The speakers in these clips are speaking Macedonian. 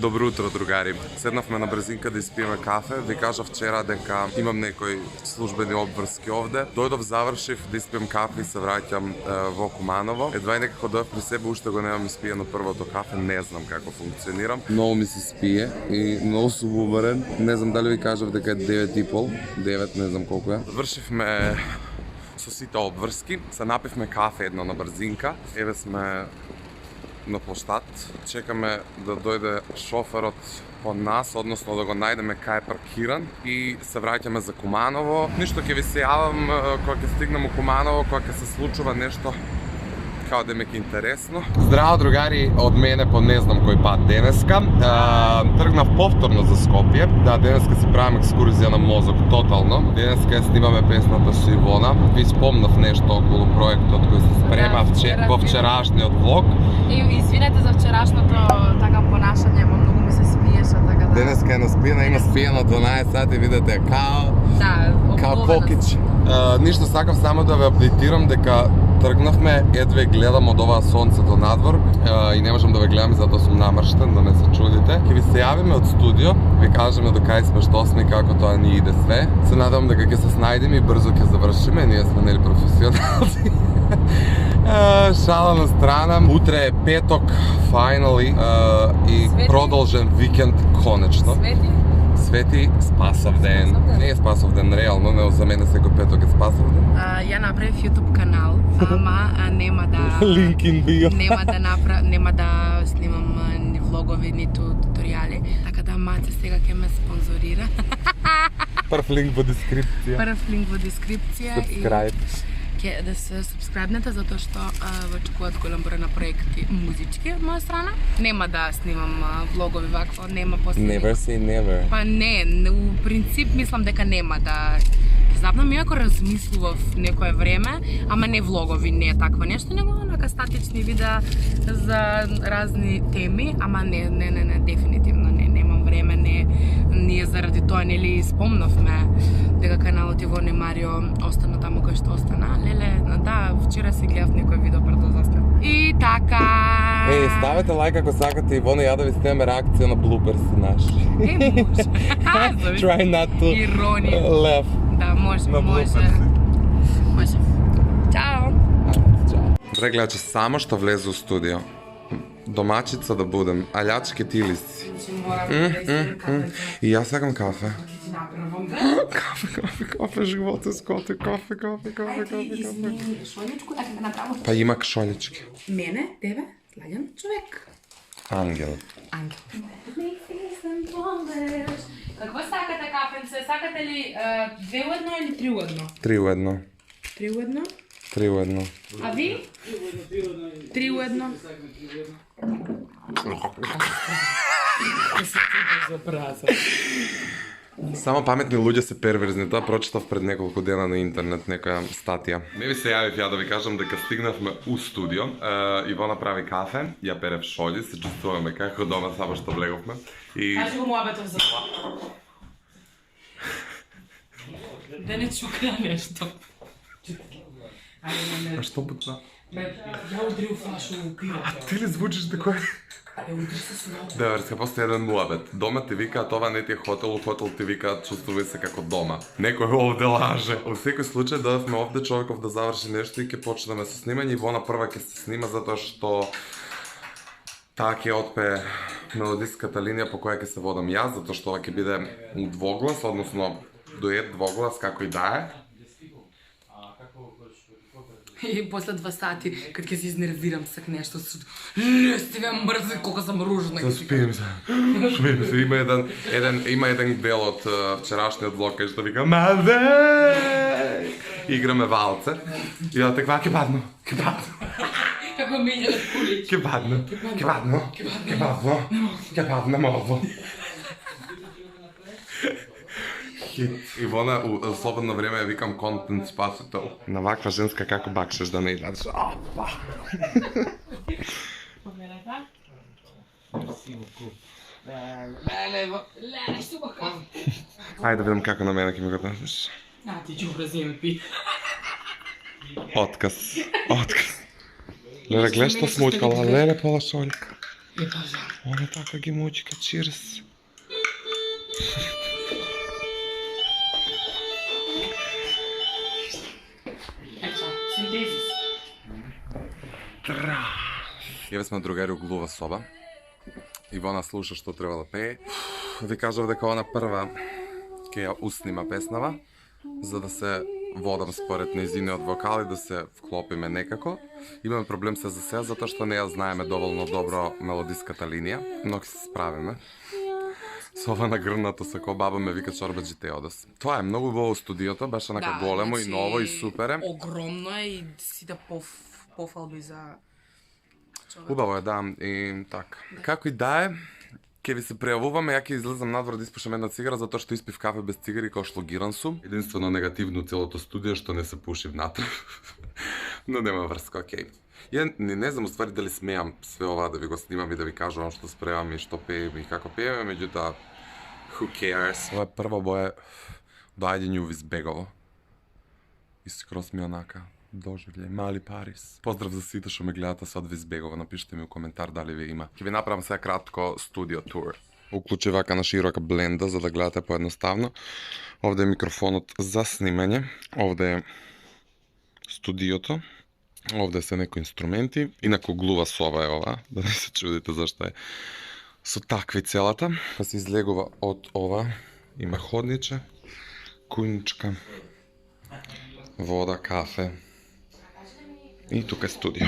Добро утро, другари. Седнавме на брзинка да испиеме кафе. Ви кажав вчера дека имам некои службени обврски овде. Дојдов, завршив да испием кафе и се враќам во Куманово. Едва и некако дојав при себе, уште го немам испиено првото кафе, не знам како функционирам. Многу ми се спие и многу сум уморен. Не знам дали ви кажав дека е 9:30, 9, не знам колку е. Завршивме со сите обврски, се напивме кафе едно на брзинка. Еве сме на площад. Чекаме да дојде шоферот од нас, односно да го најдеме кај е паркиран и се враќаме за Куманово. Ништо ќе ви се јавам кога ќе стигнем у Куманово, кога ќе се случува нешто као да ме ке интересно. Здраво, другари, од мене по не знам кој пат денеска. Тргнав повторно за Скопје. Да, денеска си правим екскурзија на мозок тотално. Денеска ја снимаме песната со Ивона. Ви спомнав нешто околу проектот кој се спрема во вчерашниот влог. И извинете за вчерашното така понашање, многу ми се спиеше, така да. Денеска е наспиена, има спиено 12 сати, видите као покич. Ништо, сакав само да ве апдейтирам дека тргнавме, едве гледам од оваа сонцето надвор и не можам да ве гледам затоа сум намрштен, да не се чудите. Ќе ви се јавиме од студио, ви кажеме до кај сме, што сме, како тоа ни иде све. Се надевам дека ќе се снајдеме и брзо ќе завршиме, ние сме нели професионалци. Шала на страна, утре е петок, finally, и Свети. продолжен викенд, конечно. Свети Спасов ден. Не е Спасов ден, реално, но за мене секој петок е Спасов ден. Ја направив YouTube канал, ама нема да Линк in bio. нема да снимам ни влогови, ниту туторијали, така да маце сега ќе ме спонзорира. Прв линк во дескрипција. Прв линк во дескрипција Subscribe. Ќе да се субскрайбнете затоа што ве очекуваат голем број на проекти музички од моја страна. Нема да снимам влогови вакво, нема после. Never say never. Па не, у принцип мислам дека нема да запнам, иако размислував некое време, ама не влогови, не е такво нешто, него онака статични видеа за разни теми, ама не, дефинитивно немам време, ние заради тоа нели спомнавме дека каналот Ивоне Марио остана таму кај што остана. Леле, да, вчера си гледав некој видео пред да заспам. И така. Ставете лайк ако сакате Ивона и ја да ви снемеме реакција на блуперси наши. Може. Try not to Иронија. laugh. Да, може. Чао. Дре гледачи, само што влезе у студио. Домачица да будем, алјачки ти ли си? И јас сакам кафе. Кафе, живот е скоти, кафе. Шоличку, така да направо. Па има кшолички. Мене, тебе, слаган човек. Ангел. Какво сакате кафенце? Сакате ли 2 у 1 или 3 у 1? 3 у 1. 3 у 1? 3 у 1. А ви? 3 у 1. Само паметни луѓе се перверзни, тоа прочитав пред неколку дена на интернет некоја статија. Не ви се јавив ја да ви кажам дека стигнавме у студио. Ивона прави кафе, ја пере в шоли, се чувствуваме како дома само што влеговме. И Кажи го муабетов за тоа. Да не чукна нешто. А што бутна? Ја удрил флашу у пиво. Ти ли звучиш дека Удри се с много. Да, врска, после еден муабет. Дома ти викаат ова не ти е хотел, хотел ти викаат чувствувај се како дома. Некој овде лаже. Во секој случај додавме овде човеков да заврши нешто и ќе почнеме со снимање. Ивона прва ќе се снима затоа што таа ќе отпее мелодиската линија по која ќе се водам јас, затоа што ова ќе биде двоглас, односно дует двоглас како и да е. И после 2 сати, кад ќе се изнервирам сак нешто, не стига мрзи, колко сам ружна. Спием се. Има еден дел од вчерашниот влог кај што вика Маве! Играме валце. И да таква ќе падно. Како меѓа на кулич. Ќе падно мово. Ивона, у слободно време ја викам контент спасител. На ваква женска како бакшеш да не излазиш. Опа! Ајде да видам како на мене ќе ми го дадеш. Ти ќе образиме пи. Отказ. Леле, гледаш што смуткала, леле пола шолик. Она така ги мучка, чирс. Ето, синтезис. Еве сме другари у глува соба. Ивона слуша што треба да пее. Ви кажав дека она прва ќе ја уснима песнава, за да се водам според нејзиниот вокал и да се вклопиме некако. Имаме проблем се за сега, затоа што не ја знаеме доволно добро мелодиската линија, но ќе се справиме. Со ова нагрнато сако баба ме вика чорбаджи Теодос. Тоа е многу убаво студиото, беше онака големо и ново и супер е. Огромно е и сите пофалби за човек. Убаво е, да, и така. Како и да е, ќе ви се прејавуваме, ја ќе излезам надвор да испушам една цигара, затоа што испив кафе без цигари, кој шлогиран сум. Единствено негативно целото студио што не се пуши внатре. Но нема врска, окей. Ја не знам уствари дали смеам све ова да ви го снимам и да ви кажувам што спревам и што пеем и како пееме, меѓутоа who cares. Ова е прва боја доаѓање у Визбегово. И скрос ми онака доживљај, мали Парис. Поздрав за сите што ме гледате со од Визбегово, напишете ми у коментар дали ви има. Ќе ви направам сега кратко студио тур. Уклучи вака на широка бленда за да гледате поедноставно. Овде е микрофонот за снимање, овде е студиото. Овде се некои инструменти, инаку глува соба е ова, да не се чудите зашто е со такви целата. Па се излегува од ова, има ходниче, кујничка, вода, кафе и тука е студио.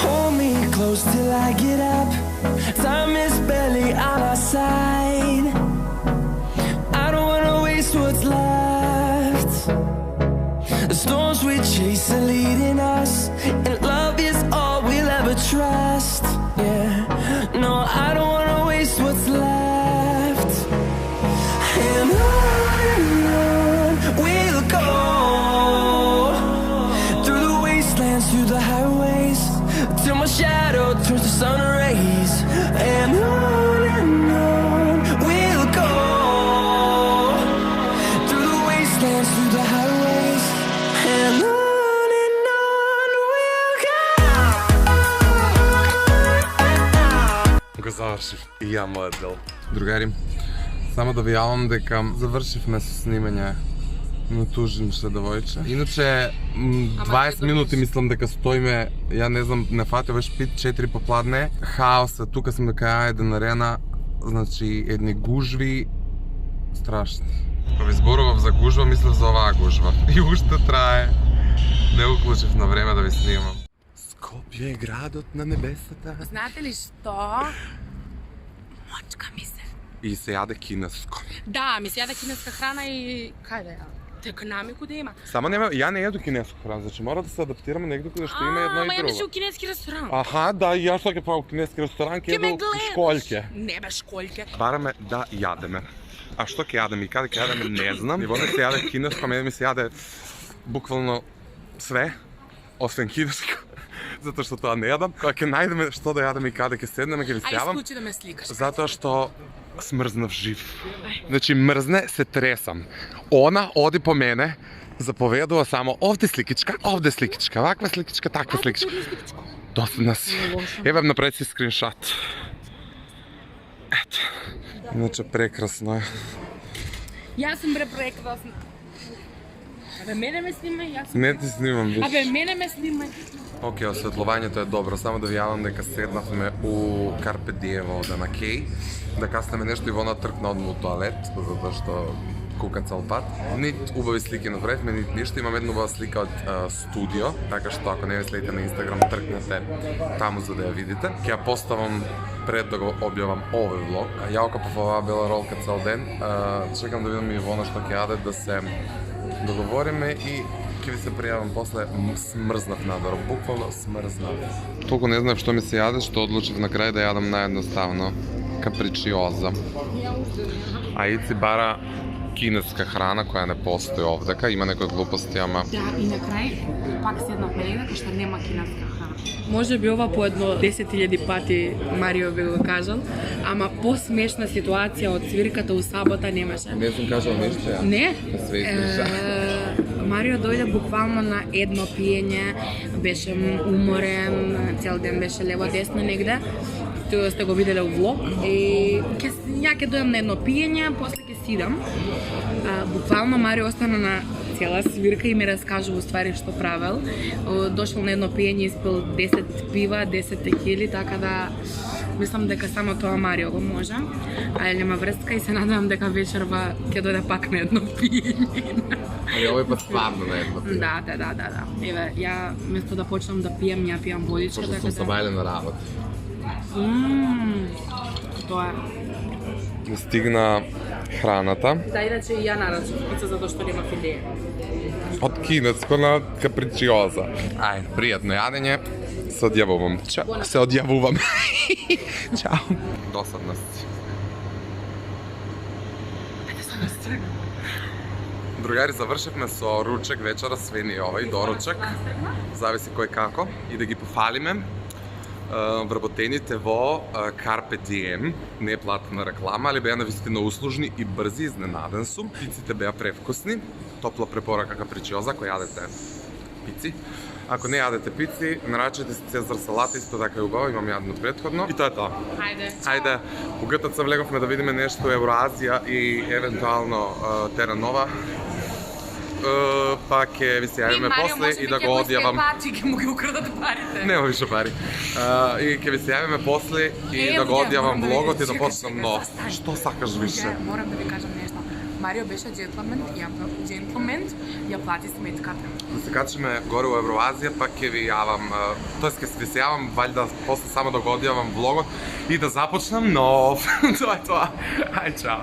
Hold me close till I get up. Time is barely on our side. I don't wanna waste what's left. The storms we chase are leading us, and love is all we'll ever trust. Yeah, no, I don't wanna waste what's left. And on we'll go, through the wastelands, through the highways, till my shadow turns to sun rays. And on we'll go, through the wastelands, through the highways. And on we'll go. Го завршив и ја мојот дел. Другари, само да ви јавам дека завршивме со снимање на Тужим ше девојче. Иначе 20 минути мислам дека стоиме, ја не знам, не фатив веш 5-4 попладне. Хаос е, тука сме кај еден арена, значи едни гужви страшни. Кога ви зборував за гужва, мислев за оваа гужва. И уште трае. Не уклучив на време да ви снимам. Скопје е градот на небесата. Знаете ли што? Мочка ми се. И се јаде кинеско. Да, ми се јаде кинеска храна и кај да ја? Економику да има. Само нема, ја не јаду кинеско храна, значи мора да се адаптираме негде каде што има едно Ама и ја беше друго. у кинески ресторан. Аха, да, и јас што ќе правам кинески ресторан, ќе Ке ме јаду гледаш. школјке. Не бе школјке. Бараме да јадеме. А што ќе јадеме и каде ќе јадеме, не знам. Ниво не се јаде кинеско, а мене ми се јаде буквално све, освен кинеско. Затоа што тоа не јадам. Кога ќе најдеме што да јадеме и каде ќе седнеме, ќе ви се Ај јавам. исклучи да ме сликаш. Затоа што смрзнав жив. Значи мрзне, се тресам. Она оди по мене, заповедува само овде сликичка, ваква сликичка, таква сликичка. Доsadна си. Еве направи си скриншот. Ето. Иначе прекрасно е. Јас сум бре прекрасна. Абе мене ме снимај, јас сум. Не ти снимам, виж. Абе мене ме снимај. Океј, осветлувањето е добро, само да ви јавам дека седнавме у Карпе Диево овде на Кеј, да каснеме нешто и вона тркна одма у тоалет, затоа што кука цел пат. Нит убави слики направивме, нит ништо. Имам една убава слика од студио, така што ако не ви следите на Инстаграм, тркнете таму за да ја видите. Ќе ја поставам пред да го објавам овој влог. Ја окапав оваа бела ролка цел ден. Чекам да видам и Ивона што ќе јаде, да се договориме и ќе ви се пријавам после. Смрзнав надвор, буквално смрзнав. Толку не знаев што ми се јаде, што одлучив на крај да јадам наједноставно капричиоза. А Ици бара кинеска храна која не постои овдека, има некои глупости, ама Да, и на крај пак седнавме негде што нема кинеска храна. Може би ова по едно 10.000 пати Марио би го кажал, ама посмешна ситуација од свирката у сабота немаше. не сум кажал нешто ја. Не? Све издржа. Марио дојде буквално на едно пиење, беше уморен, цел ден беше лево-десно негде. Тоа сте го виделе у влог и ја ќе дојам на едно пиење, после ќе си идам. Буквално Марио остана на цела свирка и ми раскажува уствари што правел. Дошол на едно пиење, испил 10 пива, 10 текили, така да мислам дека само тоа Марио го може. А нема врска и се надевам дека вечерва ќе дојде пак на едно пиење. Али овој пат стварно на едно пиење. Да. Еве, ја место да почнам да пијам, ја пијам водичка, Пошто така сум се бајле на работа. Тоа е. Стигна храната. Да, иначе и ја нарачав пица затоа што нема филе. Од кинеско на капричиоза. Ај, пријатно јадење. Се одјавувам. Чао. Се одјавувам. Чао. Досадна си. Другари, завршивме со ручек вечера, свени овај, доручек. Зависи кој како. И да ги пофалиме. Вработените во Carpe Diem, не е платна реклама, али беа навистина услужни и брзи, изненаден сум. Пиците беа превкусни, топла препорака капричиоза, кој јадете пици. Ако не јадете пици, нарачете си Цезар салата, исто така е убаво, имам јадно претходно. И тоа е тоа. Хајде, у ГТЦ влеговме да видиме нешто Евроазија и евентуално Тера Нова. Па ќе ви се јавиме после и да го одјавам. Ќе му ги украдат парите. Нема више пари. И ќе ви се јавиме после и да го одјавам влогот и да почнам нов. Што сакаш више? Морам да ви кажам нешто. Марио беше джентлмен, ја плати сметката. Да се качиме горе у Евроазија, па ќе ви јавам, тоест ќе ви се јавам валјда после само да го одјавам влогот и да започнам нов. Тоа е тоа. Ај чао.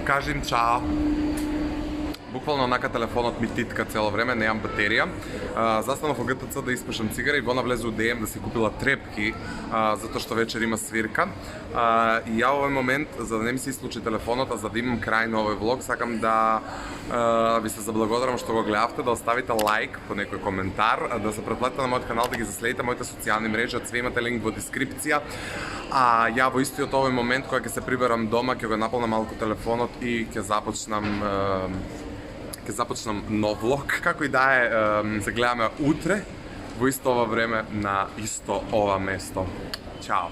Кажи им чао. Буквално онака телефонот ми титка цело време, неам батерија. Застанав во ГТЦ да испушам цигара и вона влезе у ДМ да си купила трепки, затоа што вечер има свирка. И ја овој момент, за да не ми се случи телефонот, а за да имам крај на овој влог, сакам да ви се заблагодарам што го гледавте, да оставите лайк по некој коментар, да се претплатите на мојот канал, да ги заследите моите социјални мрежи, од све имате линк во дескрипција. А ја во истиот овој момент, кога ќе се приберам дома, ќе го наполнам малку телефонот и ќе започнам нов влог, како и да е, се гледаме утре во исто ова време на исто ова место. Чао!